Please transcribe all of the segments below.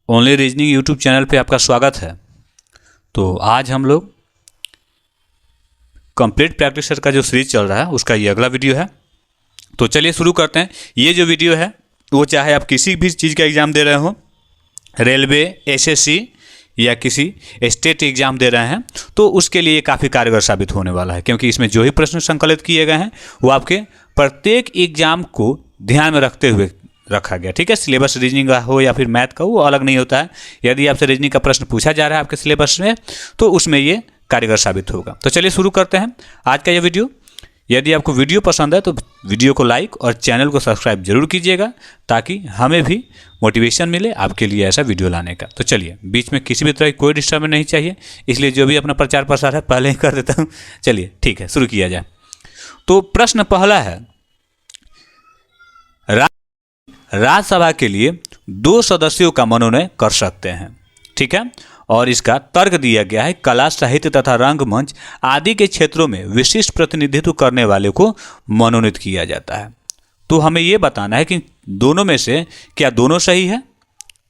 Only reasoning YouTube channel पे आपका स्वागत है। तो आज हम लोग कंप्लीट प्रैक्टिसर का जो सीरीज चल रहा है उसका ये अगला वीडियो है। तो चलिए शुरू करते हैं। ये जो वीडियो है वो चाहे आप किसी भी चीज़ का एग्ज़ाम दे रहे हो, रेलवे, एसएससी या किसी स्टेट एग्ज़ाम दे रहे हैं, तो उसके लिए काफ़ी कारगर साबित होने वाला है, क्योंकि इसमें जो ही प्रश्न संकलित किए गए हैं वो आपके प्रत्येक एग्ज़ाम को ध्यान में रखते हुए रखा गया। ठीक है, सिलेबस रीजनिंग का हो या फिर मैथ का, वो अलग नहीं होता है। यदि आपसे रीजनिंग का प्रश्न पूछा जा रहा है आपके सिलेबस में, तो उसमें ये कारगर साबित होगा। तो चलिए शुरू करते हैं आज का ये वीडियो। यदि आपको वीडियो पसंद है तो वीडियो को लाइक और चैनल को सब्सक्राइब जरूर कीजिएगा, ताकि हमें भी मोटिवेशन मिले आपके लिए ऐसा वीडियो लाने का। तो चलिए, बीच में किसी भी तरह की कोई डिस्टर्बेंस नहीं चाहिए, इसलिए जो भी अपना प्रचार प्रसार है पहले ही कर देता हूँ। चलिए ठीक है, शुरू किया जाए। तो प्रश्न पहला है, राज्यसभा के लिए 2 सदस्यों का मनोनयन कर सकते हैं। ठीक है, और इसका तर्क दिया गया है, कला, साहित्य तथा रंगमंच आदि के क्षेत्रों में विशिष्ट प्रतिनिधित्व करने वाले को मनोनीत किया जाता है। तो हमें यह बताना है कि दोनों में से क्या दोनों सही है,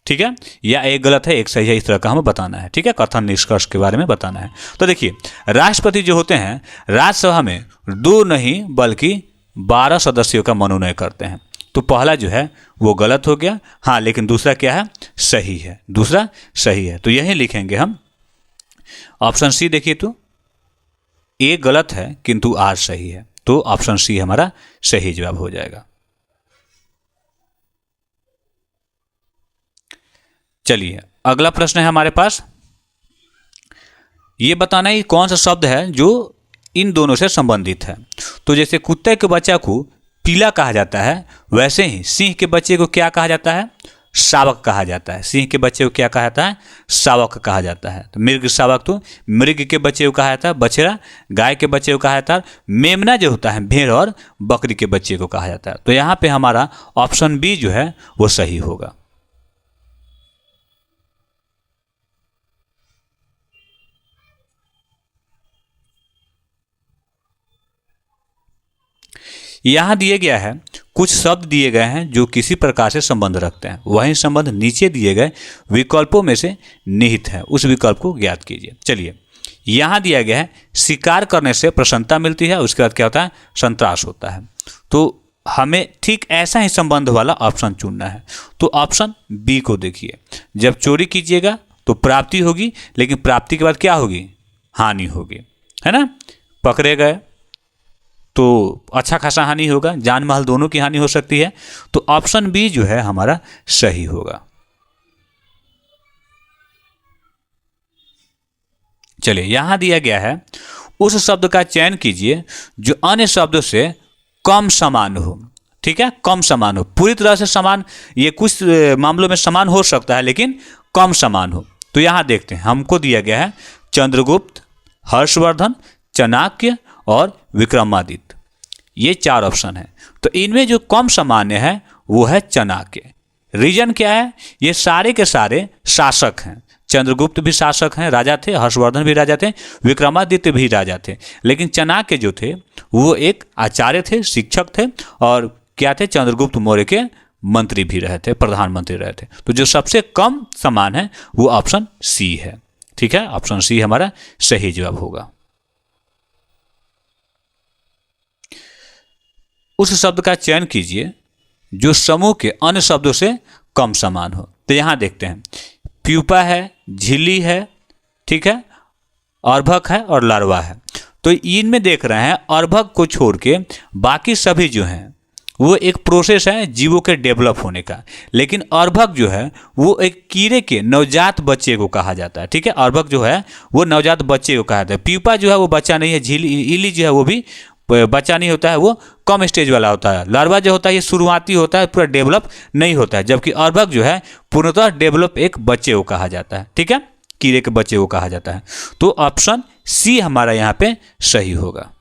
ठीक है, या एक गलत है एक सही है, इस तरह का हमें बताना है। ठीक है, कथन निष्कर्ष के बारे में बताना है। तो देखिए, राष्ट्रपति जो होते हैं राज्यसभा में 2 नहीं बल्कि 12 सदस्यों का मनोनयन करते हैं। तो पहला जो है वो गलत हो गया, हाँ, लेकिन दूसरा क्या है, सही है। दूसरा सही है, तो यही लिखेंगे हम। ऑप्शन सी देखिए, तो ए गलत है किंतु आर सही है, तो ऑप्शन सी हमारा सही जवाब हो जाएगा। चलिए, अगला प्रश्न है हमारे पास। ये बताना है कौन सा शब्द है जो इन दोनों से संबंधित है। तो जैसे कुत्ते के बच्चा को पीला कहा जाता है, वैसे ही सिंह के बच्चे को क्या कहा जाता है, शावक कहा जाता है। सिंह के बच्चे को क्या कहा जाता है, शावक कहा जाता है। तो मृग शावक, तो मृग के बच्चे को कहा जाता है बछड़ा, गाय के बच्चे को कहा जाता है मेमना, जो होता है भेड़, और बकरी के बच्चे को कहा जाता है। तो यहाँ पे हमारा ऑप्शन बी जो है वो सही होगा। यहाँ दिए गया है, कुछ शब्द दिए गए हैं जो किसी प्रकार से संबंध रखते हैं। वही संबंध नीचे दिए गए विकल्पों में से निहित है, उस विकल्प को ज्ञात कीजिए। चलिए, यहाँ दिया गया है, शिकार करने से प्रसन्नता मिलती है, उसके बाद क्या होता है, संतरास होता है। तो हमें ठीक ऐसा ही संबंध वाला ऑप्शन चुनना है। तो ऑप्शन बी को देखिए, जब चोरी कीजिएगा तो प्राप्ति होगी, लेकिन प्राप्ति के बाद क्या होगी, हानि होगी, है ना। पकड़े गए तो अच्छा खासा हानि होगा, जान माल दोनों की हानि हो सकती है। तो ऑप्शन बी जो है हमारा सही होगा। चलिए, यहां दिया गया है, उस शब्द का चयन कीजिए जो अन्य शब्दों से कम समान हो। ठीक है, कम समान हो, पूरी तरह से समान ये कुछ मामलों में समान हो सकता है, लेकिन कम समान हो। तो यहां देखते हैं, हमको दिया गया है चंद्रगुप्त, हर्षवर्धन, चाणक्य और विक्रमादित्य, ये 4 ऑप्शन है। तो इनमें जो कम सामान्य है वो है चाणक्य। रीजन क्या है, ये सारे के सारे शासक हैं। चंद्रगुप्त भी शासक हैं, राजा थे, हर्षवर्धन भी राजा थे, विक्रमादित्य भी राजा थे, लेकिन चाणक्य जो थे वो एक आचार्य थे, शिक्षक थे, और क्या थे, चंद्रगुप्त मौर्य के मंत्री भी रहे थे, प्रधानमंत्री रहे थे। तो जो सबसे कम समान है वो ऑप्शन सी है। ठीक है, ऑप्शन सी हमारा सही जवाब होगा। उस शब्द का चयन कीजिए जो समूह के अन्य शब्दों से कम समान हो। तो यहां देखते हैं, प्यूपा है, झिल्ली है, ठीक है, अर्भक है और लार्वा है। तो इनमें देख रहे हैं, अर्भक को छोड़ के बाकी सभी जो हैं वो एक प्रोसेस है जीवों के डेवलप होने का, लेकिन अर्भक जो है वो एक कीड़े के नवजात बच्चे को कहा जाता है। ठीक है, अर्भक जो है वो नवजात बच्चे को कहा जाता है। प्यूपा जो है वो बच्चा नहीं है, इली जो है वो भी बच्चा नहीं होता है, वो कम स्टेज वाला होता है। लार्वा जो होता है ये शुरुआती होता है, पूरा डेवलप नहीं होता है, जबकि अर्भक जो है पूर्णतः डेवलप एक बच्चे को कहा जाता है। ठीक है, कीड़े के बच्चे को कहा जाता है। तो ऑप्शन सी हमारा यहाँ पे सही होगा।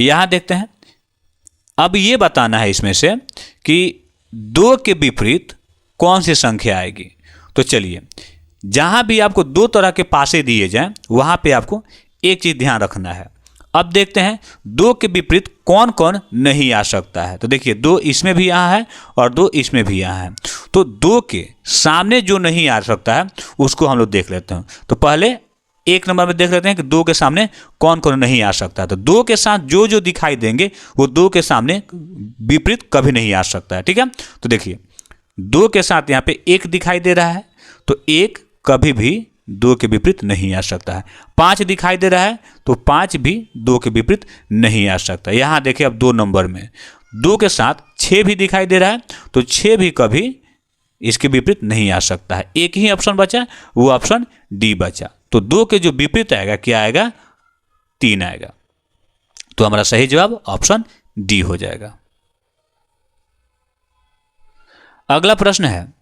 यहां देखते हैं, अब ये बताना है इसमें से कि 2 के विपरीत कौन सी संख्या आएगी। तो चलिए, जहां भी आपको 2 तरह के पासे दिए जाएं वहां पे आपको एक चीज ध्यान रखना है, अब देखते हैं 2 के विपरीत कौन कौन नहीं आ सकता है। तो देखिए 2 इसमें भी यहाँ है और 2 इसमें भी यहाँ है। तो 2 के सामने जो नहीं आ सकता है उसको हम लोग देख लेते हैं। तो पहले 1 नंबर में देख लेते हैं कि 2 के सामने कौन कौन नहीं आ सकता है। तो 2 के साथ जो जो दिखाई देंगे वो 2 के सामने विपरीत कभी नहीं आ सकता है। ठीक है, तो देखिए 2 के साथ यहाँ पे 1 दिखाई दे रहा है, तो 1 कभी भी 2 के विपरीत नहीं आ सकता है। 5 दिखाई दे रहा है, तो 5 भी 2 के विपरीत नहीं आ सकता। यहाँ देखिए अब 2 नंबर में 2 के साथ 6 भी दिखाई दे रहा है, तो 6 भी कभी इसके विपरीत नहीं आ सकता है। एक ही ऑप्शन बचा, वो ऑप्शन डी बचा। तो 2 के जो विपरीत आएगा क्या आएगा? 3 आएगा। तो हमारा सही जवाब ऑप्शन डी हो जाएगा। अगला प्रश्न है,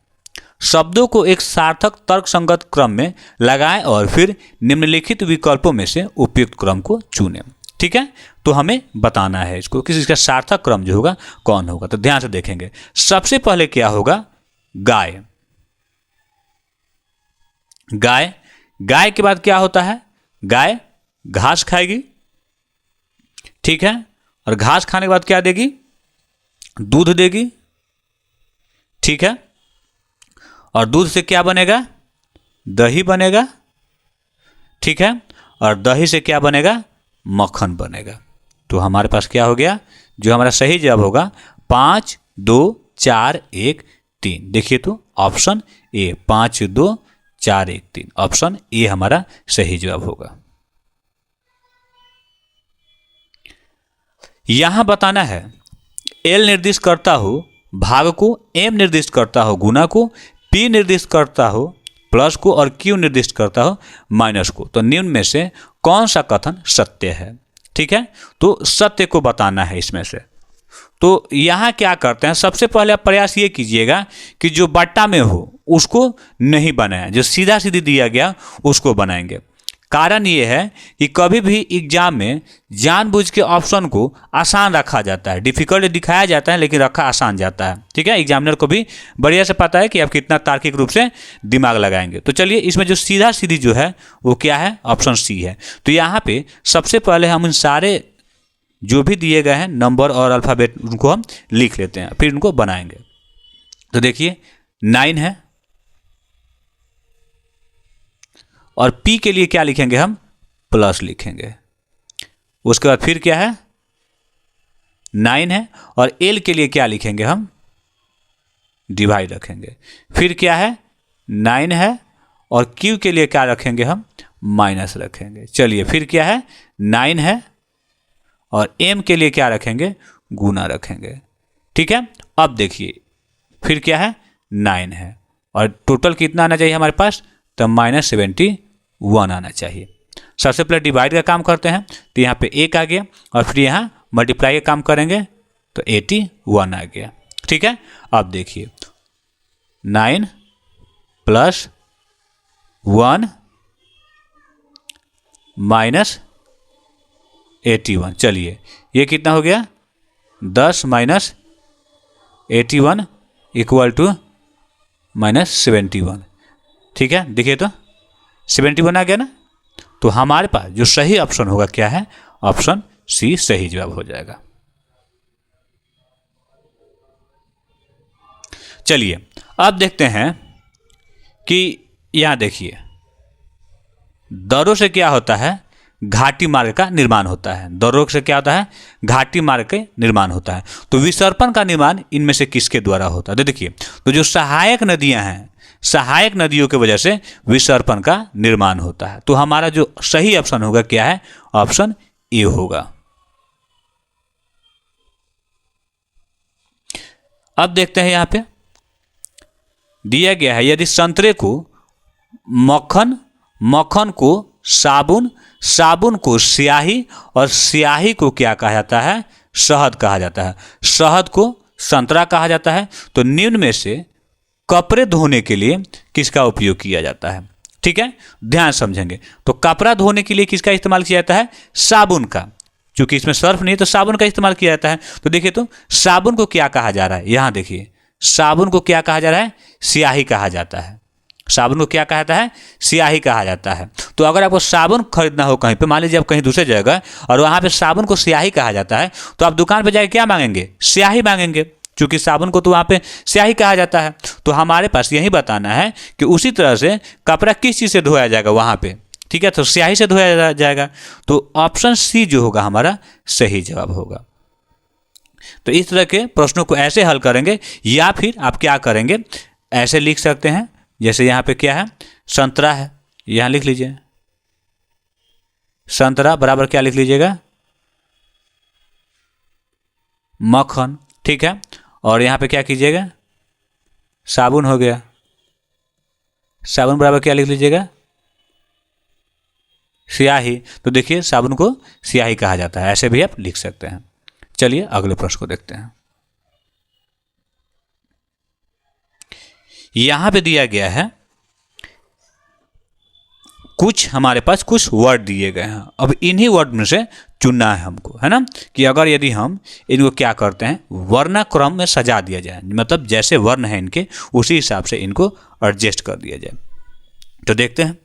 शब्दों को एक सार्थक तर्कसंगत क्रम में लगाएं और फिर निम्नलिखित विकल्पों में से उपयुक्त क्रम को चुनें। ठीक है, तो हमें बताना है इसको कि इसका सार्थक क्रम जो होगा कौन होगा। तो ध्यान से देखेंगे, सबसे पहले क्या होगा? गाय। गाय, गाय के बाद क्या होता है? गाय घास खाएगी। ठीक है, और घास खाने के बाद क्या देगी? दूध देगी। ठीक है, और दूध से क्या बनेगा? दही बनेगा। ठीक है, और दही से क्या बनेगा? मक्खन बनेगा। तो हमारे पास क्या हो गया? जो हमारा सही जवाब होगा 5 2 4 1 3। देखिए तो ऑप्शन ए 5 2 4 1 3, ऑप्शन ए हमारा सही जवाब होगा। यहां बताना है एल निर्दिष्ट करता हो भाग को, एम निर्दिष्ट करता हो गुना को, पी निर्दिष्ट करता हो प्लस को और क्यू निर्दिष्ट करता हो माइनस को। तो निम्न में से कौन सा कथन सत्य है? ठीक है, तो सत्य को बताना है इसमें से। तो यहाँ क्या करते हैं, सबसे पहले आप प्रयास ये कीजिएगा कि जो बट्टा में हो उसको नहीं बनाएं, जो सीधा सीधी दिया गया उसको बनाएंगे। कारण ये है कि कभी भी एग्जाम में जानबूझ के ऑप्शन को आसान रखा जाता है, डिफिकल्ट दिखाया जाता है लेकिन रखा आसान जाता है। ठीक है, एग्जामिनर को भी बढ़िया से पता है कि आप कितना तार्किक रूप से दिमाग लगाएंगे। तो चलिए इसमें जो सीधा सीधी जो है वो क्या है? ऑप्शन सी है। तो यहाँ पे सबसे पहले हम इन सारे जो भी दिए गए हैं नंबर और अल्फ़ाबेट उनको हम लिख लेते हैं, फिर उनको बनाएंगे। तो देखिए 9 है, और P के लिए क्या लिखेंगे? हम प्लस लिखेंगे। उसके बाद फिर क्या है? 9 है, और L के लिए क्या लिखेंगे? हम डिवाइड रखेंगे। फिर क्या है? 9 है, और Q के लिए क्या रखेंगे? हम माइनस रखेंगे। चलिए फिर क्या है? 9 है, और M के लिए क्या रखेंगे? गुना रखेंगे। ठीक है, अब देखिए फिर क्या है? 9 है, और टोटल कितना आना चाहिए हमारे पास? तो -71 आना चाहिए। सबसे पहले डिवाइड का काम करते हैं, तो यहाँ पे 1 आ गया, और फिर यहाँ मल्टीप्लाई का काम करेंगे तो 81 आ गया। ठीक है, अब देखिए 9 + 1 - 81। चलिए ये कितना हो गया? 10 - 81 = -71। ठीक है, देखिए तो 71 आ गया ना। तो हमारे पास जो सही ऑप्शन होगा क्या है? ऑप्शन सी सही जवाब हो जाएगा। चलिए अब देखते हैं कि यहां देखिए दरों से क्या होता है? घाटी मार्ग का निर्माण होता है। दरों से क्या होता है? घाटी मार्ग के निर्माण होता है। तो विसर्पण का निर्माण इनमें से किसके द्वारा होता है? तो देखिए, तो जो सहायक नदियां हैं, सहायक नदियों की वजह से विसर्पण का निर्माण होता है। तो हमारा जो सही ऑप्शन होगा क्या है? ऑप्शन ए होगा। अब देखते हैं यहां पे दिया गया है, यदि संतरे को मक्खन, मक्खन को साबुन, साबुन को स्याही, और स्याही को क्या कहा जाता है? शहद कहा जाता है। शहद को संतरा कहा जाता है। तो निम्न में से कपड़े धोने के लिए किसका उपयोग किया जाता है? ठीक है, ध्यान समझेंगे। तो कपड़ा धोने के लिए किसका इस्तेमाल किया जाता है? साबुन का। क्योंकि इसमें सर्फ नहीं है तो साबुन का इस्तेमाल किया जाता है। तो देखिए तो साबुन को क्या कहा जा रहा है? यहाँ देखिए साबुन को क्या कहा जा रहा है? स्याही कहा जाता है। साबुन को क्या कहता है, स्याही कहा जाता है। तो अगर आपको साबुन खरीदना हो कहीं पे, मान लीजिए आप कहीं दूसरे जगह और वहाँ पे साबुन को स्याही कहा जाता है, तो आप दुकान पे जाके क्या मांगेंगे, स्याही मांगेंगे, क्योंकि साबुन को तो वहाँ पे स्याही कहा जाता है। तो हमारे पास यही बताना है कि उसी तरह से कपड़ा किस चीज़ से धोया जाएगा वहाँ पे, ठीक है, तो स्याही से धोया जाएगा। तो ऑप्शन सी जो होगा हमारा सही जवाब होगा। तो इस तरह के प्रश्नों को ऐसे हल करेंगे, या फिर आप क्या करेंगे, ऐसे लिख सकते हैं, जैसे यहाँ पे क्या है, संतरा है, यहाँ लिख लीजिए संतरा बराबर क्या लिख लीजिएगा, मक्खन, ठीक है। और यहाँ पे क्या कीजिएगा, साबुन हो गया, साबुन बराबर क्या लिख लीजिएगा, स्याही। तो देखिए साबुन को स्याही कहा जाता है, ऐसे भी आप लिख सकते हैं। चलिए अगले प्रश्न को देखते हैं। यहां पे दिया गया है कुछ, हमारे पास कुछ वर्ड दिए गए हैं। अब इन्हीं वर्ड में से चुनना है हमको, है ना, कि अगर यदि हम इनको क्या करते हैं, वर्णाक्रम में सजा दिया जाए, मतलब जैसे वर्ण है इनके उसी हिसाब से इनको एडजस्ट कर दिया जाए। तो देखते हैं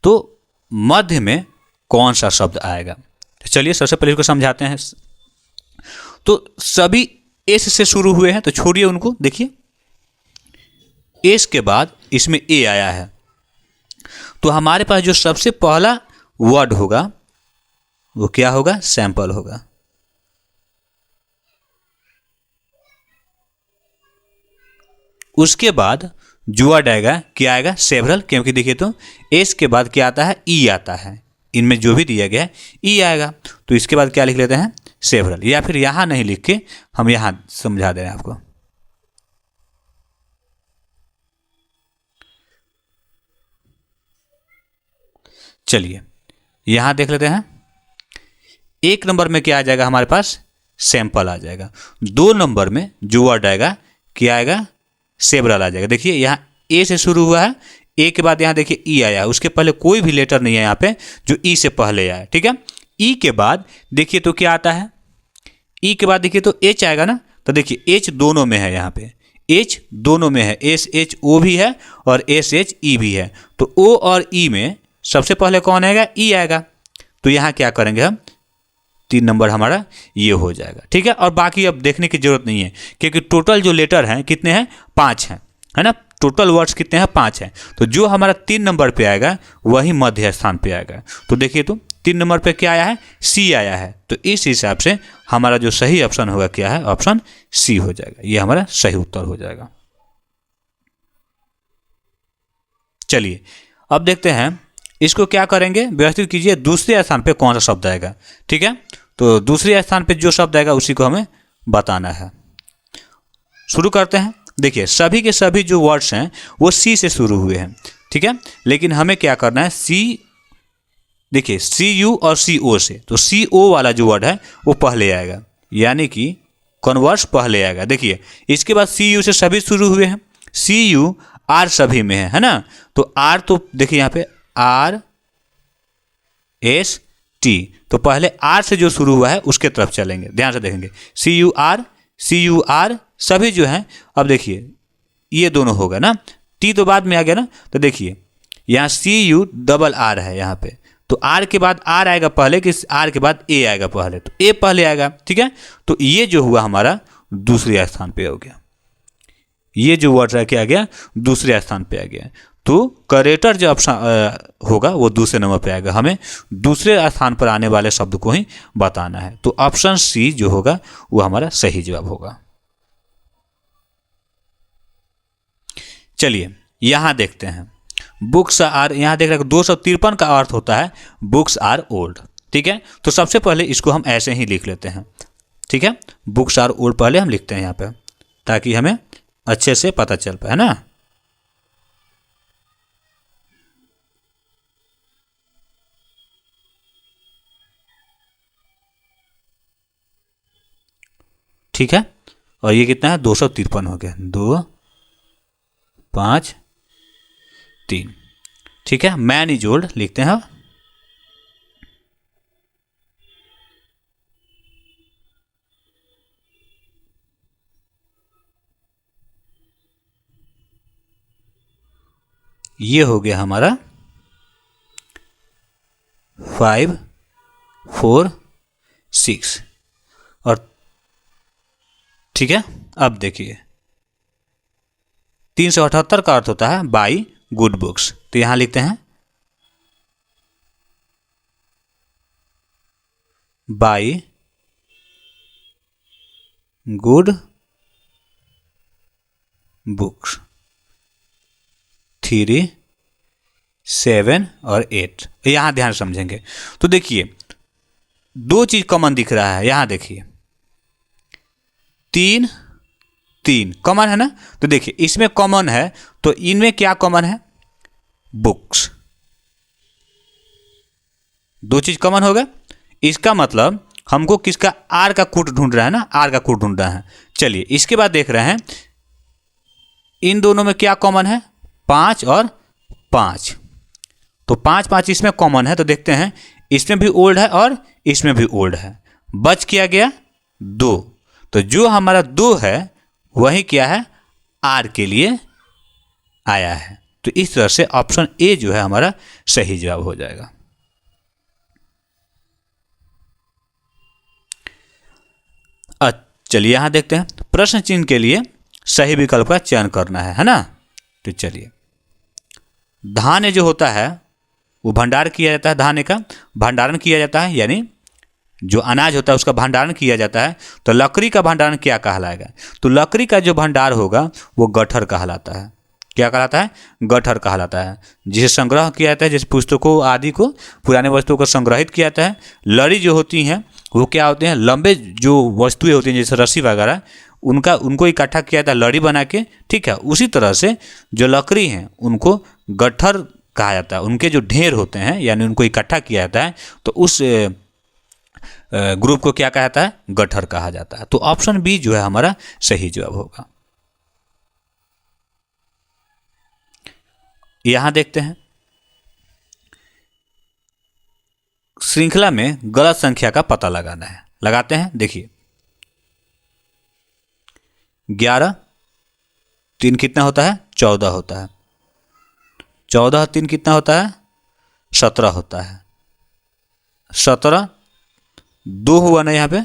तो मध्य में कौन सा शब्द आएगा। तो चलिए सबसे पहले इसको समझाते हैं। तो सभी एस से शुरू हुए हैं, तो छोड़िए उनको, देखिए एस के बाद इसमें ए आया है, तो हमारे पास जो सबसे पहला वर्ड होगा वो क्या होगा, सैंपल होगा। उसके बाद जो वर्ड आएगा क्या आएगा, सेवरल, क्योंकि देखिए तो एस के बाद क्या आता है, ई आता है, इनमें जो भी दिया गया है ई आएगा। तो इसके बाद क्या लिख लेते हैं, सेवरल, या फिर यहां नहीं लिख के हम यहां समझा दे रहे हैं आपको। चलिए यहां देख लेते हैं, एक नंबर में क्या आ जाएगा हमारे पास, सैंपल आ जाएगा। दो नंबर में जो वर्ड आएगा क्या आएगा, सेवरल आ जाएगा। देखिए यहाँ ए से शुरू हुआ है, ए के बाद यहाँ देखिए ई आया, उसके पहले कोई भी लेटर नहीं है यहाँ पे जो ई से पहले आया, ठीक है। ई के बाद देखिए तो क्या आता है, ई के बाद देखिए तो एच आएगा ना, तो देखिए एच दोनों में है, यहाँ पे एच दोनों में है, एस एच ओ भी है और एस एच ई भी है। तो ओ और ई में सबसे पहले कौन आएगा, ई आएगा। तो यहाँ क्या करेंगे हम, 3 नंबर हमारा ये हो जाएगा, ठीक है। और बाकी अब देखने की जरूरत नहीं है, क्योंकि टोटल जो लेटर हैं कितने हैं, 5 हैं, है ना, टोटल वर्ड्स कितने हैं, 5 हैं। तो जो हमारा 3 नंबर पे आएगा वही मध्य स्थान पे आएगा। तो देखिए तो 3 नंबर पे क्या आया है, सी आया है। तो इस हिसाब से हमारा जो सही ऑप्शन होगा क्या है, ऑप्शन सी हो जाएगा, ये हमारा सही उत्तर हो जाएगा। चलिए अब देखते हैं इसको क्या करेंगे, व्यवस्थित कीजिए, दूसरे स्थान पे कौन सा शब्द आएगा, ठीक है। तो दूसरे स्थान पे जो शब्द आएगा उसी को हमें बताना है। शुरू करते हैं। देखिए सभी के सभी जो वर्ड्स हैं वो सी से शुरू हुए हैं, ठीक है, लेकिन हमें क्या करना है, सी, देखिए सी यू और सी ओ से, तो सी ओ वाला जो वर्ड है वो पहले आएगा, यानी कि कन्वर्स पहले आएगा। देखिए इसके बाद सी यू से सभी शुरू हुए हैं, सी यू आर सभी में है ना, तो आर तो देखिए यहाँ पे आर एस टी, तो पहले आर से जो शुरू हुआ है उसके तरफ चलेंगे, ध्यान से देखेंगे, सी यू आर सभी जो हैं। अब देखिए ये दोनों होगा ना, टी तो बाद में आ गया ना, तो देखिए यहाँ सी यू डबल आर है यहाँ पे, तो आर के बाद आर आएगा पहले कि आर के बाद ए आएगा पहले, तो ए पहले आएगा, ठीक है। तो ये जो हुआ हमारा दूसरे स्थान पे हो गया, ये जो वर्ड है क्या आ गया, दूसरे स्थान पे आ गया। तो करेक्टर जो ऑप्शन होगा वो दूसरे नंबर पे आएगा, हमें दूसरे स्थान पर आने वाले शब्द को ही बताना है। तो ऑप्शन सी जो होगा वो हमारा सही जवाब होगा। चलिए यहां देखते हैं, बुक्स आर, यहां देख रहे हैं 253 का अर्थ होता है बुक्स आर ओल्ड, ठीक है। तो सबसे पहले इसको हम ऐसे ही लिख लेते हैं, ठीक है, बुक्स आर ओल्ड पहले हम लिखते हैं यहाँ पे, ताकि हमें अच्छे से पता चल पाए, है ना। ठीक है, और ये कितना है, 253 हो गया, 2 5 3, ठीक है। मैन इज ओल्ड लिखते हैं। ये हो गया हमारा 5 4 6। और ठीक है, अब देखिए 378 का अर्थ होता है बाई गुड बुक्स। तो यहां लिखते हैं बाई गुड बुक्स 3 7 और 8। यहां ध्यान समझेंगे तो देखिए दो चीज कॉमन दिख रहा है। यहां देखिए 3 3 कॉमन है ना। तो देखिए इसमें कॉमन है तो इनमें क्या कॉमन है, बुक्स। दो चीज कॉमन हो गया। इसका मतलब हमको किसका, आर का कूट ढूंढ रहा है ना, आर का कूट ढूंढ रहा है। चलिए इसके बाद देख रहे हैं इन दोनों में क्या कॉमन है, 5 और 5। तो 5 5 इसमें कॉमन है। तो देखते हैं इसमें भी ओल्ड है और इसमें भी ओल्ड है। बच क्या गया 2। तो जो हमारा 2 है वही क्या है, आर के लिए आया है। तो इस तरह से ऑप्शन ए जो है हमारा सही जवाब हो जाएगा। चलिए यहां देखते हैं प्रश्न चिन्ह के लिए सही विकल्प का चयन करना है ना। तो चलिए धान्य जो होता है वो भंडार किया जाता है, धान्य का भंडारण किया जाता है, यानी जो अनाज होता है उसका भंडारण किया जाता है। तो लकड़ी का भंडारण क्या कहलाएगा, तो लकड़ी का जो भंडार होगा वो गट्ठर कहलाता है। क्या कहलाता है, गट्ठर कहलाता है। जिसे संग्रह किया जाता है, जैसे पुस्तकों आदि को, पुराने वस्तुओं को संग्रहित किया जाता है। लड़ी जो होती हैं वो क्या होते हैं, लंबे जो वस्तुएं होती हैं जैसे रस्सी वगैरह, उनको इकट्ठा किया जाता है लड़ी बना के। ठीक है, उसी तरह से जो लकड़ी हैं उनको गट्ठर कहा जाता है। उनके जो ढेर होते हैं यानी उनको इकट्ठा किया जाता है तो उस ग्रुप को क्या कहा जाता है, गट्ठर कहा जाता है। तो ऑप्शन बी जो है हमारा सही जवाब होगा। यहां देखते हैं श्रृंखला में गलत संख्या का पता लगाना है। लगाते हैं, देखिए 11 3 कितना होता है, 14 होता है। 14 3 कितना होता है, 17 होता है। 17 2 हुआ ना यहाँ पे।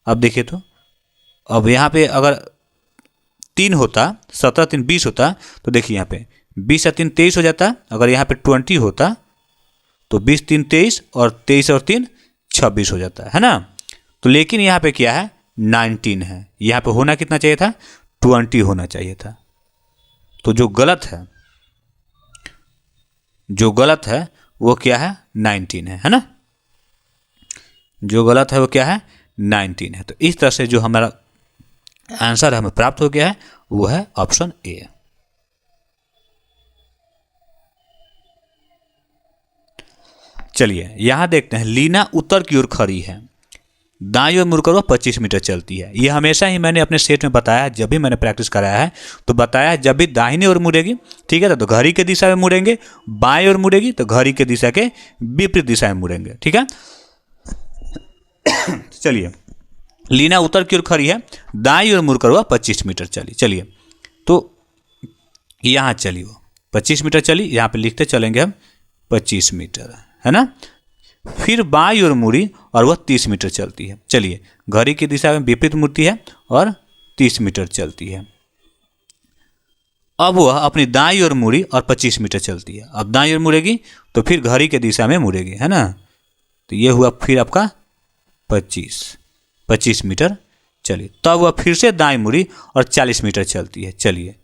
अब देखिए तो अब यहाँ पे अगर 3 होता, 17 3 20 होता, तो देखिए यहाँ पे 20 और 3 23 हो जाता। अगर यहाँ पे 20 होता तो 20 3 23 और 23 और 3 26 हो जाता है ना। तो लेकिन यहाँ पे क्या है, 19 है। यहाँ पे होना कितना चाहिए था, 20 होना चाहिए था। तो जो गलत है वो क्या है, 19 है ना। जो गलत है वो क्या है, 19 है। तो इस तरह से जो हमारा आंसर हमें प्राप्त हो गया है वो है ऑप्शन ए। चलिए यहां देखते हैं लीना उत्तर की ओर खड़ी है, दाईं ओर मुड़कर वह 25 मीटर चलती है। यह हमेशा ही मैंने अपने सेट में बताया, जब भी मैंने प्रैक्टिस कराया है तो बताया जब भी दाहिनी ओर मुड़ेगी, ठीक है, तो घड़ी के दिशा में मुड़ेंगे, बाईं ओर मुड़ेगी तो घड़ी के दिशा के विपरीत दिशा में मुड़ेंगे। ठीक है, चलिए लीना उत्तर की ओर खड़ी है, दाईं ओर मुड़कर वह 25 मीटर चली। चलिए तो यहाँ चली वो 25 मीटर चली, यहाँ पे लिखते चलेंगे हम 25 मीटर, है ना। फिर बाईं ओर मुड़ी और वह 30 मीटर चलती है। चलिए घड़ी की दिशा में विपरीत मुड़ती है और 30 मीटर चलती है। अब वह अपनी दाईं ओर मुड़ी और 25 मीटर चलती है। अब दाईं ओर मुड़ेगी तो फिर घड़ी के दिशा में मुड़ेगी, है ना। तो ये हुआ फिर आपका 25 मीटर चलिए। तब वह फिर से दाईं मुड़ी और 40 मीटर चलती है। चलिए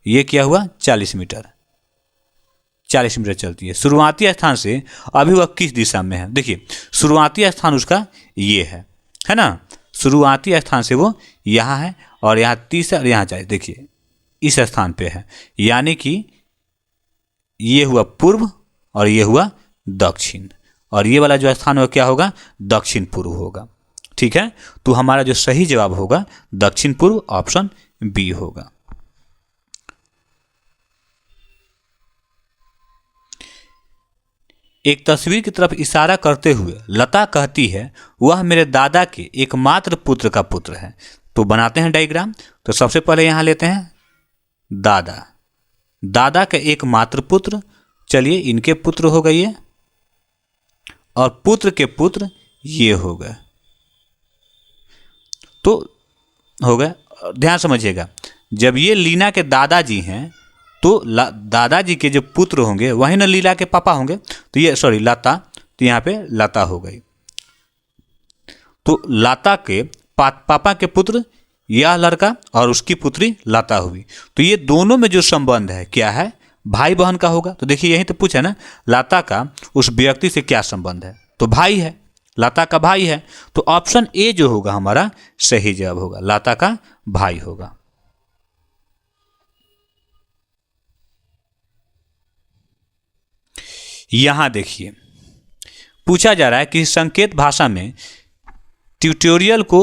ये क्या हुआ, 40 मीटर चलती है। शुरुआती स्थान से अभी वह किस दिशा में है, देखिए शुरुआती स्थान उसका ये है ना। शुरुआती स्थान से वो यहाँ है और यहाँ 30 और यहाँ जाए, देखिए इस स्थान पे है, यानी कि ये हुआ पूर्व और ये हुआ दक्षिण, और ये वाला जो स्थान होगा क्या होगा, दक्षिण पूर्व होगा। ठीक है, तो हमारा जो सही जवाब होगा दक्षिण पूर्व, ऑप्शन बी होगा। एक तस्वीर की तरफ इशारा करते हुए लता कहती है वह मेरे दादा के एकमात्र पुत्र का पुत्र है। तो बनाते हैं डायग्राम। तो सबसे पहले यहाँ लेते हैं दादा, दादा का एकमात्र पुत्र, चलिए इनके पुत्र हो गए ये, और पुत्र के पुत्र ये हो गए, तो हो गए। ध्यान समझिएगा, जब ये लीना के दादाजी हैं तो दादाजी के जो पुत्र होंगे वही ना लीला के पापा होंगे, तो ये सॉरी लता, तो यहाँ पे लता हो गई। तो लता के पापा के पुत्र यह लड़का और उसकी पुत्री लता हुई, तो ये दोनों में जो संबंध है क्या है, भाई बहन का होगा। तो देखिए यहीं तो पूछा ना, लता का उस व्यक्ति से क्या संबंध है, तो भाई है, लता का भाई है, तो ऑप्शन ए जो होगा हमारा सही जवाब होगा, लता का भाई होगा। यहां देखिए पूछा जा रहा है कि संकेत भाषा में ट्यूटोरियल को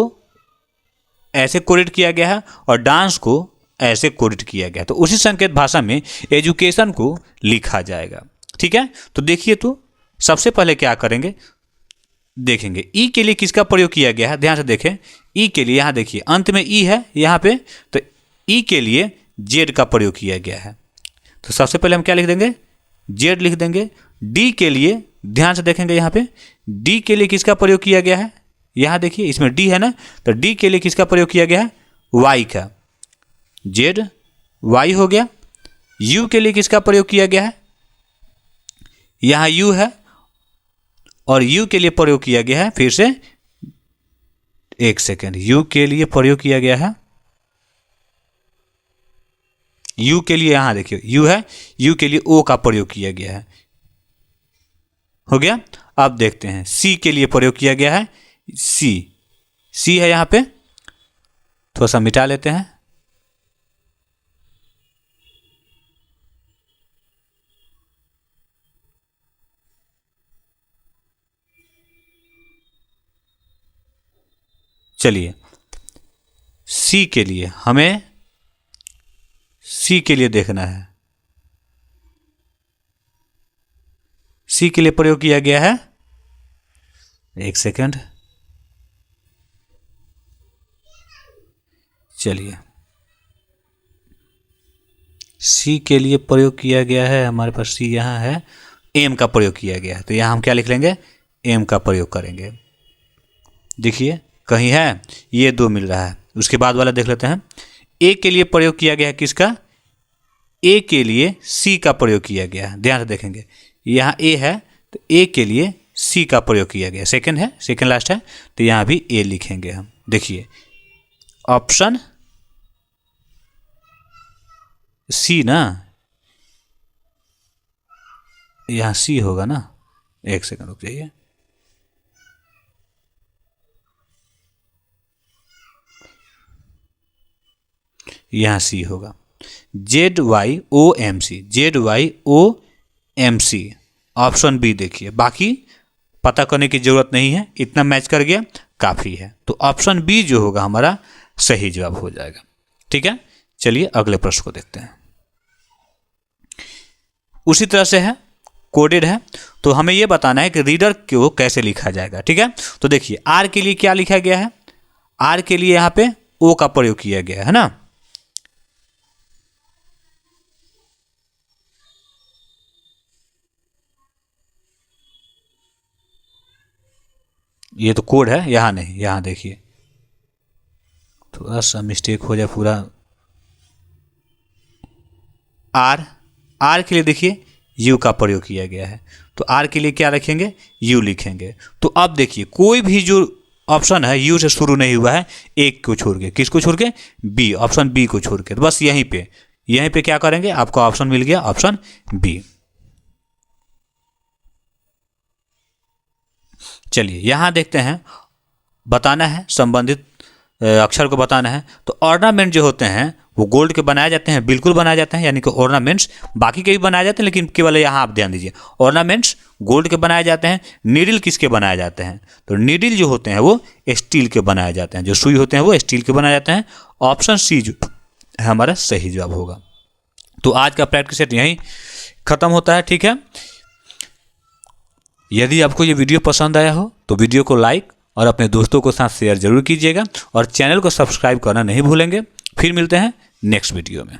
ऐसे कोडित किया गया है और डांस को ऐसे कोडित किया गया है, तो उसी संकेत भाषा में एजुकेशन को लिखा जाएगा। ठीक है, तो देखिए, तो सबसे पहले क्या करेंगे, देखेंगे ई के लिए किसका प्रयोग किया गया है। ध्यान से देखें, ई के लिए यहाँ देखिए अंत में ई है यहाँ पे, तो ई के लिए जेड का प्रयोग किया गया है। तो सबसे पहले हम क्या लिख देंगे, जेड लिख देंगे। डी के लिए ध्यान से देखेंगे, यहाँ पे डी के लिए किसका प्रयोग किया गया है, यहाँ देखिए इसमें डी है ना, तो डी के लिए किसका प्रयोग किया गया है, वाई का, जेड वाई हो गया। यू के लिए किसका प्रयोग किया गया है, यहाँ यू है, और यू के लिए प्रयोग किया गया है, फिर से एक सेकेंड, यू के लिए प्रयोग किया गया है, यू के लिए यहाँ देखिए यू है, यू के लिए ओ का प्रयोग किया गया है, हो गया। अब देखते हैं सी के लिए प्रयोग किया गया है, सी है यहाँ पे, थोड़ा सा मिटा लेते हैं, चलिए सी के लिए हमें सी के लिए देखना है, सी के लिए प्रयोग किया गया है, एक सेकंड, चलिए सी के लिए प्रयोग किया गया है, हमारे पास सी यहाँ है, एम का प्रयोग किया गया है, तो यहाँ हम क्या लिख लेंगे, एम का प्रयोग करेंगे। देखिए कहीं है, ये दो मिल रहा है। उसके बाद वाला देख लेते हैं, ए के लिए प्रयोग किया गया है किसका, ए के लिए सी का प्रयोग किया गया है। ध्यान से देखेंगे, यहाँ ए है तो ए के लिए सी का प्रयोग किया गया, सेकंड है, सेकंड लास्ट है, तो यहाँ भी ए लिखेंगे हम। देखिए ऑप्शन सी ना, यहाँ सी होगा ना, एक सेकंड रुक जाइए, यहाँ सी होगा, Z Y O M C, Z Y O M C, option B देखिए, बाकी पता करने की जरूरत नहीं है, इतना मैच कर गया काफ़ी है, तो ऑप्शन बी जो होगा हमारा सही जवाब हो जाएगा। ठीक है, चलिए अगले प्रश्न को देखते हैं। उसी तरह से है, कोडेड है, तो हमें यह बताना है कि रीडर को कैसे लिखा जाएगा। ठीक है, तो देखिए आर के लिए क्या लिखा गया है, आर के लिए यहाँ पे ओ का प्रयोग किया गया है ना, ये तो कोड है, यहाँ नहीं, यहाँ देखिए थोड़ा सा मिस्टेक हो जाए पूरा। आर के लिए देखिए यू का प्रयोग किया गया है, तो आर के लिए क्या रखेंगे, यू लिखेंगे। तो अब देखिए कोई भी जो ऑप्शन है यू से शुरू नहीं हुआ है, एक को छोड़ के, किसको छोड़ के, बी, ऑप्शन बी को छोड़ के, तो बस यहीं पे क्या करेंगे, आपको ऑप्शन मिल गया, ऑप्शन बी। चलिए यहाँ देखते हैं, बताना है संबंधित अक्षर को बताना है, तो ऑर्नामेंट जो होते हैं वो गोल्ड के बनाए जाते हैं, बिल्कुल बनाए जाते हैं, यानी कि ऑर्नामेंट्स बाकी के भी बनाए जाते हैं, लेकिन केवल यहाँ आप ध्यान दीजिए, ऑर्नामेंट्स गोल्ड के बनाए जाते हैं। नीडल किसके बनाए जाते हैं, तो नीडल जो होते हैं वो स्टील के बनाए जाते हैं, जो सुई होते हैं वो स्टील के बनाए जाते हैं। ऑप्शन सी जो हमारा सही जवाब होगा। तो आज का प्रैक्टिस सेट यहीं खत्म होता है। ठीक है, यदि आपको ये वीडियो पसंद आया हो तो वीडियो को लाइक और अपने दोस्तों के साथ शेयर जरूर कीजिएगा, और चैनल को सब्सक्राइब करना नहीं भूलेंगे। फिर मिलते हैं नेक्स्ट वीडियो में।